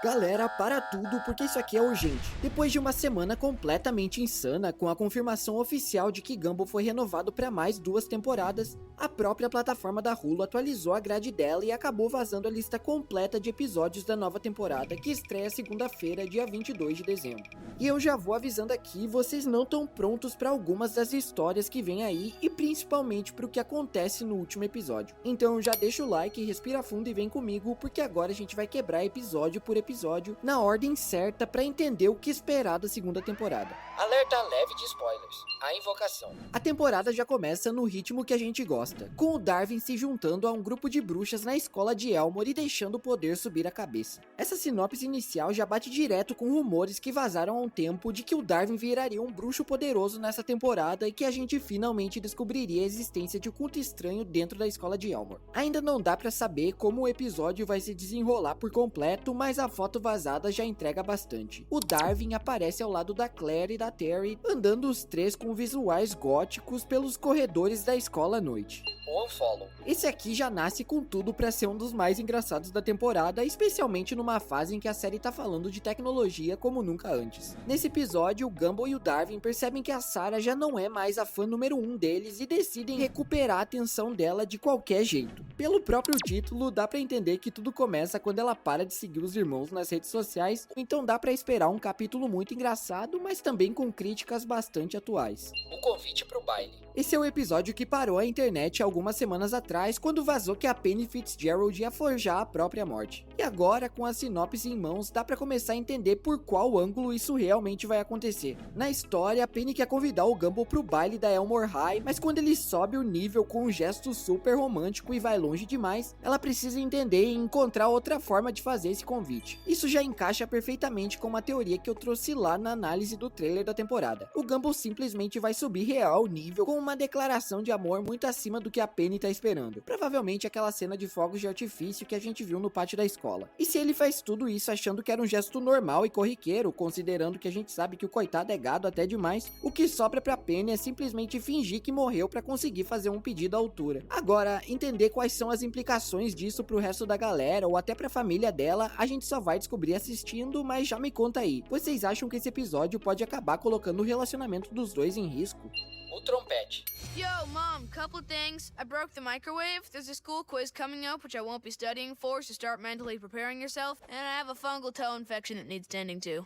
Galera, para tudo porque isso aqui é urgente. Depois de uma semana completamente insana, com a confirmação oficial de que Gumball foi renovado para mais 2 temporadas, a própria plataforma da Hulu atualizou a grade dela e acabou vazando a lista completa de episódios da nova temporada, que estreia segunda-feira, dia 22 de dezembro. E eu já vou avisando aqui, vocês não estão prontos para algumas das histórias que vem aí e principalmente para o que acontece no último episódio. Então já deixa o like, respira fundo e vem comigo, porque agora a gente vai quebrar episódio por episódio na ordem certa para entender o que esperar da segunda temporada. Alerta leve de spoilers. A invocação. A temporada já começa no ritmo que a gente gosta, com o Darwin se juntando a um grupo de bruxas na escola de Elmore e deixando o poder subir a cabeça. Essa sinopse inicial já bate direto com rumores que vazaram há um tempo de que o Darwin viraria um bruxo poderoso nessa temporada e que a gente finalmente descobriria a existência de um culto estranho dentro da escola de Elmore. Ainda não dá pra saber como o episódio vai se desenrolar por completo, mas a foto vazada já entrega bastante. O Darwin aparece ao lado da Claire e da Terry, andando os três com visuais góticos pelos corredores da escola à noite. Unfollow. Esse aqui já nasce com tudo pra ser um dos mais engraçados da temporada, especialmente numa fase em que a série tá falando de tecnologia como nunca antes. Nesse episódio, o Gumball e o Darwin percebem que a Sarah já não é mais a fã número 1 deles e decidem recuperar a atenção dela de qualquer jeito. Pelo próprio título, dá pra entender que tudo começa quando ela para de seguir os irmãos nas redes sociais, então dá pra esperar um capítulo muito engraçado, mas também com críticas bastante atuais. O convite pro baile. Esse é o episódio que parou a internet algumas semanas atrás, quando vazou que a Penny Fitzgerald ia forjar a própria morte. E agora, com a sinopse em mãos, dá pra começar a entender por qual ângulo isso realmente vai acontecer. Na história, a Penny quer convidar o Gumball pro baile da Elmore High, mas quando ele sobe o nível com um gesto super romântico e vai longe demais, ela precisa entender e encontrar outra forma de fazer esse convite. Isso já encaixa perfeitamente com uma teoria que eu trouxe lá na análise do trailer da temporada. O Gumball simplesmente vai subir real o nível com uma declaração de amor muito acima do que a Penny tá esperando. Provavelmente aquela cena de fogos de artifício que a gente viu no pátio da escola. E se ele faz tudo isso achando que era um gesto normal e corriqueiro, considerando que a gente sabe que o coitado é gado até demais, o que sobra pra Penny é simplesmente fingir que morreu pra conseguir fazer um pedido à altura. Agora, entender quais são as implicações disso pro resto da galera ou até pra família dela, a gente só vai descobrir assistindo, mas já me conta aí. Vocês acham que esse episódio pode acabar colocando o relacionamento dos dois em risco? O trompete. Yo, Mom, couple things. I broke the microwave. There's a school quiz coming up which I won't be studying for, so start mentally preparing yourself. And I have a fungal toe infection that needs tending to.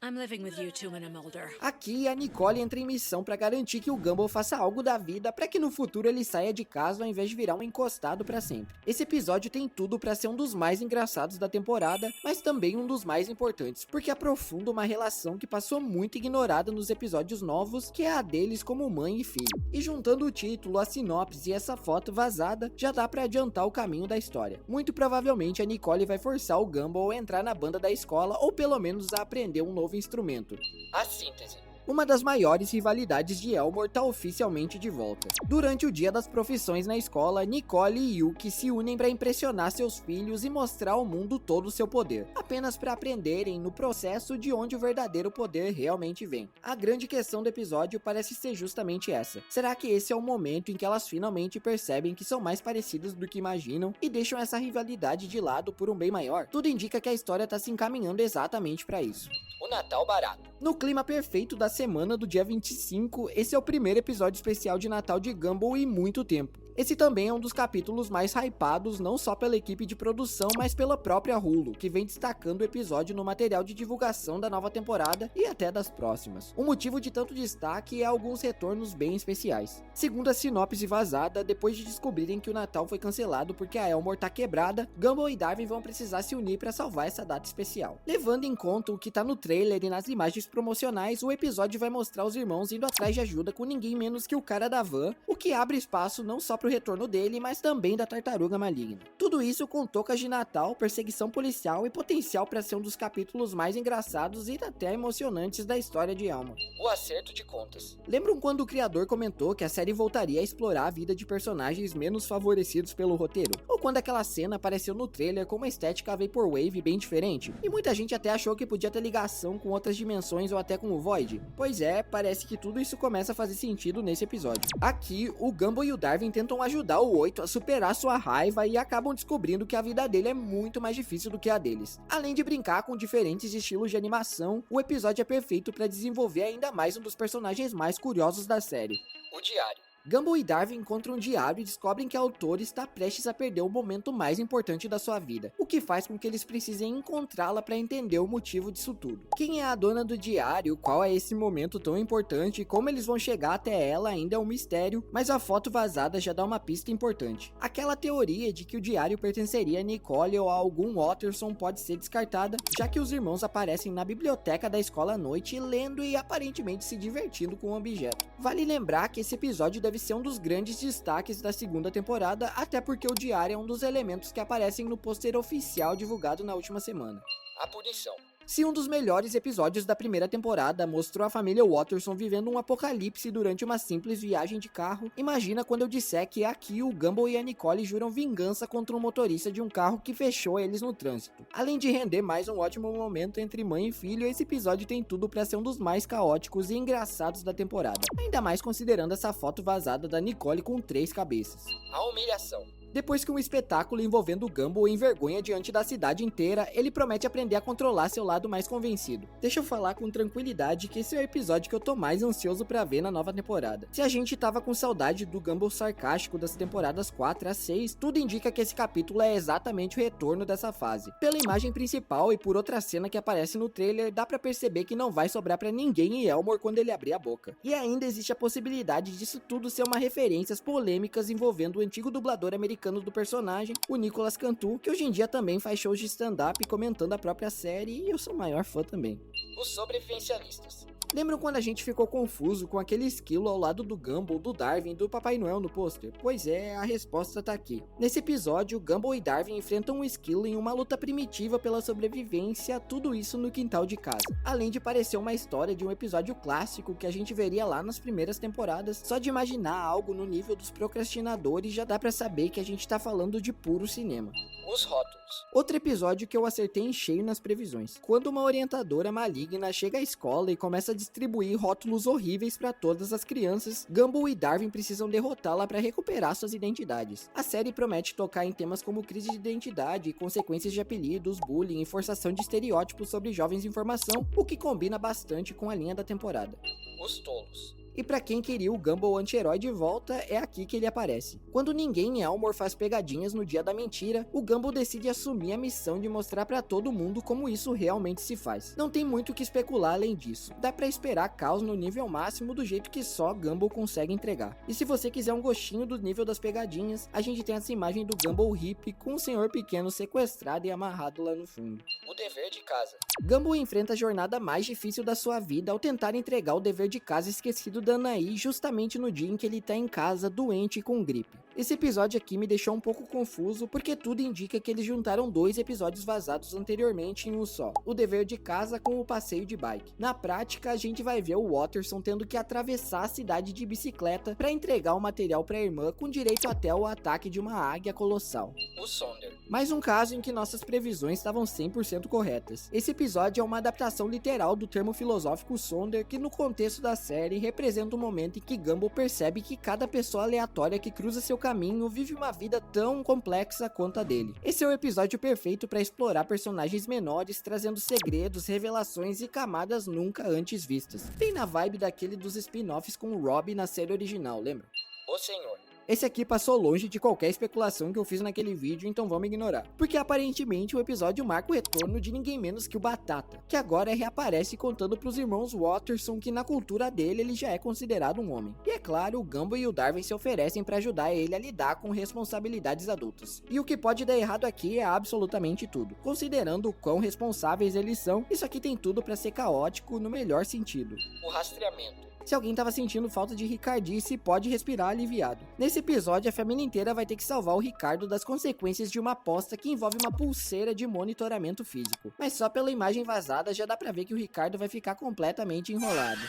I'm living with you two when I'm older. Aqui, a Nicole entra em missão pra garantir que o Gumball faça algo da vida pra que no futuro ele saia de casa ao invés de virar um encostado pra sempre. Esse episódio tem tudo pra ser um dos mais engraçados da temporada, mas também um dos mais importantes, porque aprofunda uma relação que passou muito ignorada nos episódios novos, que é a deles como mãe e filho. E juntando o título, a sinopse e essa foto vazada, já dá pra adiantar o caminho da história. Muito provavelmente a Nicole vai forçar o Gumball a entrar na banda da escola, ou pelo menos a aprender um novo instrumento. A síntese. Uma das maiores rivalidades de Elmore tá oficialmente de volta. Durante o dia das profissões na escola, Nicole e Yuki se unem para impressionar seus filhos e mostrar ao mundo todo o seu poder, apenas para aprenderem no processo de onde o verdadeiro poder realmente vem. A grande questão do episódio parece ser justamente essa. Será que esse é o momento em que elas finalmente percebem que são mais parecidas do que imaginam e deixam essa rivalidade de lado por um bem maior? Tudo indica que a história tá se encaminhando exatamente para isso. O Natal barato. No clima perfeito da semana do dia 25, esse é o primeiro episódio especial de Natal de Gumball em muito tempo. Esse também é um dos capítulos mais hypados, não só pela equipe de produção, mas pela própria Hulu, que vem destacando o episódio no material de divulgação da nova temporada e até das próximas. O motivo de tanto destaque é alguns retornos bem especiais. Segundo a sinopse vazada, depois de descobrirem que o Natal foi cancelado porque a Elmore tá quebrada, Gumball e Darwin vão precisar se unir para salvar essa data especial. Levando em conta o que tá no trailer e nas imagens promocionais, o episódio vai mostrar os irmãos indo atrás de ajuda com ninguém menos que o cara da van, o que abre espaço não só pro retorno dele, mas também da tartaruga maligna. Tudo isso com tocas de Natal, perseguição policial e potencial para ser um dos capítulos mais engraçados e até emocionantes da história de Elmore. O acerto de contas. Lembram quando o criador comentou que a série voltaria a explorar a vida de personagens menos favorecidos pelo roteiro? Ou quando aquela cena apareceu no trailer com uma estética vaporwave bem diferente? E muita gente até achou que podia ter ligação com outras dimensões ou até com o Void? Pois é, parece que tudo isso começa a fazer sentido nesse episódio. Aqui, o Gumball e o Darwin tentam tentam ajudar o 8 a superar sua raiva e acabam descobrindo que a vida dele é muito mais difícil do que a deles. Além de brincar com diferentes estilos de animação, o episódio é perfeito para desenvolver ainda mais um dos personagens mais curiosos da série, o Diário. Gumball e Darwin encontram um diário e descobrem que a autora está prestes a perder o momento mais importante da sua vida, o que faz com que eles precisem encontrá-la para entender o motivo disso tudo. Quem é a dona do diário, qual é esse momento tão importante e como eles vão chegar até ela ainda é um mistério, mas a foto vazada já dá uma pista importante. Aquela teoria de que o diário pertenceria a Nicole ou a algum Watterson pode ser descartada, já que os irmãos aparecem na biblioteca da escola à noite lendo e aparentemente se divertindo com o objeto. Vale lembrar que esse episódio deve ser um dos grandes destaques da segunda temporada, até porque o diário é um dos elementos que aparecem no pôster oficial divulgado na última semana. A punição. Se um dos melhores episódios da primeira temporada mostrou a família Watterson vivendo um apocalipse durante uma simples viagem de carro, imagina quando eu disser que aqui o Gumball e a Nicole juram vingança contra um motorista de um carro que fechou eles no trânsito. Além de render mais um ótimo momento entre mãe e filho, esse episódio tem tudo pra ser um dos mais caóticos e engraçados da temporada. Ainda mais considerando essa foto vazada da Nicole com 3 cabeças. A humilhação. Depois que um espetáculo envolvendo o Gumball envergonha diante da cidade inteira, ele promete aprender a controlar seu lado mais convencido. Deixa eu falar com tranquilidade que esse é o episódio que eu tô mais ansioso pra ver na nova temporada. Se a gente tava com saudade do Gumball sarcástico das temporadas 4 a 6, tudo indica que esse capítulo é exatamente o retorno dessa fase. Pela imagem principal e por outra cena que aparece no trailer, dá pra perceber que não vai sobrar pra ninguém em Elmore quando ele abrir a boca. E ainda existe a possibilidade disso tudo ser uma referências polêmicas envolvendo o antigo dublador americano do personagem, o Nicolas Cantu, que hoje em dia também faz shows de stand-up comentando a própria série, e eu sou o maior fã também. Os sobrevivencialistas. Lembram quando a gente ficou confuso com aquele esquilo ao lado do Gumball, do Darwin e do Papai Noel no pôster? Pois é, a resposta tá aqui. Nesse episódio, Gumball e Darwin enfrentam um esquilo em uma luta primitiva pela sobrevivência, tudo isso no quintal de casa. Além de parecer uma história de um episódio clássico que a gente veria lá nas primeiras temporadas, só de imaginar algo no nível dos procrastinadores já dá pra saber que a gente tá falando de puro cinema. Os rótulos. Outro episódio que eu acertei em cheio nas previsões. Quando uma orientadora maligna chega à escola e começa a distribuir rótulos horríveis para todas as crianças, Gumball e Darwin precisam derrotá-la para recuperar suas identidades. A série promete tocar em temas como crise de identidade, consequências de apelidos, bullying e forçação de estereótipos sobre jovens em formação, o que combina bastante com a linha da temporada. Os tolos. E pra quem queria o Gumball anti-herói de volta, é aqui que ele aparece. Quando ninguém em Elmore faz pegadinhas no dia da mentira, o Gumball decide assumir a missão de mostrar pra todo mundo como isso realmente se faz. Não tem muito o que especular além disso. Dá pra esperar caos no nível máximo do jeito que só Gumball consegue entregar. E se você quiser um gostinho do nível das pegadinhas, a gente tem essa imagem do Gumball hippie com o senhor pequeno sequestrado e amarrado lá no fundo. O dever de casa. Gumball enfrenta a jornada mais difícil da sua vida ao tentar entregar o dever de casa esquecido da Anaí justamente no dia em que ele tá em casa doente com gripe. Esse episódio aqui me deixou um pouco confuso porque tudo indica que eles juntaram 2 episódios vazados anteriormente em um só, o dever de casa com o passeio de bike. Na prática, a gente vai ver o Watterson tendo que atravessar a cidade de bicicleta para entregar o material para a irmã com direito até o ataque de uma águia colossal. O Sonder. Mais um caso em que nossas previsões estavam 100% corretas. Esse episódio é uma adaptação literal do termo filosófico Sonder, que no contexto da série representa um momento em que Gumball percebe que cada pessoa aleatória que cruza seu caminho vive uma vida tão complexa quanto a dele. Esse é o episódio perfeito para explorar personagens menores, trazendo segredos, revelações e camadas nunca antes vistas. Bem na vibe daquele dos spin-offs com o Rob na série original, lembra? O Senhor. Esse aqui passou longe de qualquer especulação que eu fiz naquele vídeo, então vamos ignorar. Porque aparentemente o episódio marca o retorno de ninguém menos que o Batata, que agora reaparece contando pros irmãos Watterson que na cultura dele ele já é considerado um homem. E é claro, o Gumball e o Darwin se oferecem para ajudar ele a lidar com responsabilidades adultas. E o que pode dar errado aqui é absolutamente tudo. Considerando o quão responsáveis eles são, isso aqui tem tudo para ser caótico no melhor sentido. O rastreamento. Se alguém tava sentindo falta de ricardice, pode respirar aliviado. Nesse episódio, a família inteira vai ter que salvar o Ricardo das consequências de uma aposta que envolve uma pulseira de monitoramento físico. Mas só pela imagem vazada já dá pra ver que o Ricardo vai ficar completamente enrolado.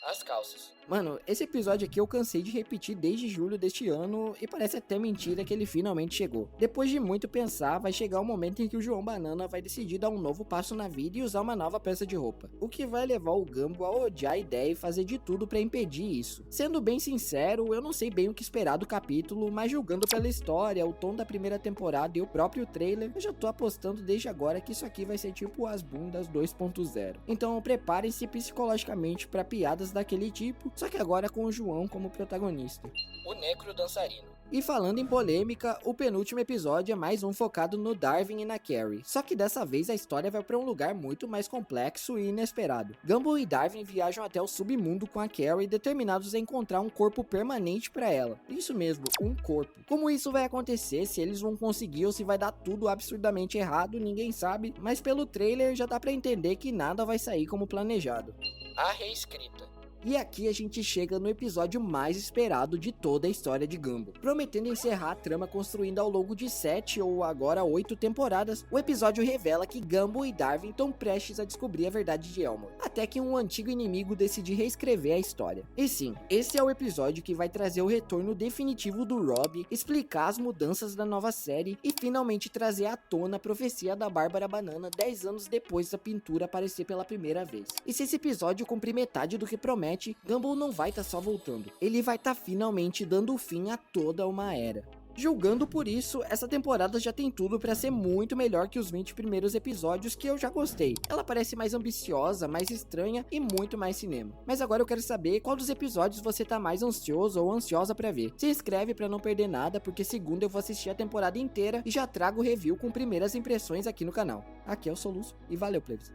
As calças. Mano, esse episódio aqui eu cansei de repetir desde julho deste ano e parece até mentira que ele finalmente chegou. Depois de muito pensar, vai chegar o momento em que o João Banana vai decidir dar um novo passo na vida e usar uma nova peça de roupa. O que vai levar o Gumball a odiar a ideia e fazer de tudo pra impedir isso. Sendo bem sincero, eu não sei bem o que esperar do capítulo, mas julgando pela história, o tom da primeira temporada e o próprio trailer, eu já tô apostando desde agora que isso aqui vai ser tipo As Bundas 2.0. Então preparem-se psicologicamente pra piadas daquele tipo, só que agora com o João como protagonista. O Necro Dançarino. E falando em polêmica, o penúltimo episódio é mais um focado no Darwin e na Carrie, só que dessa vez a história vai para um lugar muito mais complexo e inesperado. Gumball e Darwin viajam até o submundo com a Carrie, determinados a encontrar um corpo permanente para ela. Isso mesmo, um corpo. Como isso vai acontecer, se eles vão conseguir ou se vai dar tudo absurdamente errado, ninguém sabe, mas pelo trailer já dá para entender que nada vai sair como planejado. A reescrita. E aqui a gente chega no episódio mais esperado de toda a história de Gumball. Prometendo encerrar a trama construindo ao longo de 7 ou agora 8 temporadas, o episódio revela que Gumball e Darwin estão prestes a descobrir a verdade de Elmore, até que um antigo inimigo decide reescrever a história. E sim, esse é o episódio que vai trazer o retorno definitivo do Rob, explicar as mudanças da nova série e finalmente trazer à tona a profecia da Bárbara Banana 10 anos depois da pintura aparecer pela primeira vez. E se esse episódio cumprir metade do que promete, Gumball não vai estar só voltando, ele vai estar finalmente dando fim a toda uma era. Julgando por isso, essa temporada já tem tudo pra ser muito melhor que os 20 primeiros episódios que eu já gostei. Ela parece mais ambiciosa, mais estranha e muito mais cinema. Mas agora eu quero saber qual dos episódios você tá mais ansioso ou ansiosa pra ver. Se inscreve pra não perder nada, porque segunda eu vou assistir a temporada inteira e já trago o review com primeiras impressões aqui no canal. Aqui é o Soluço e valeu, plebs.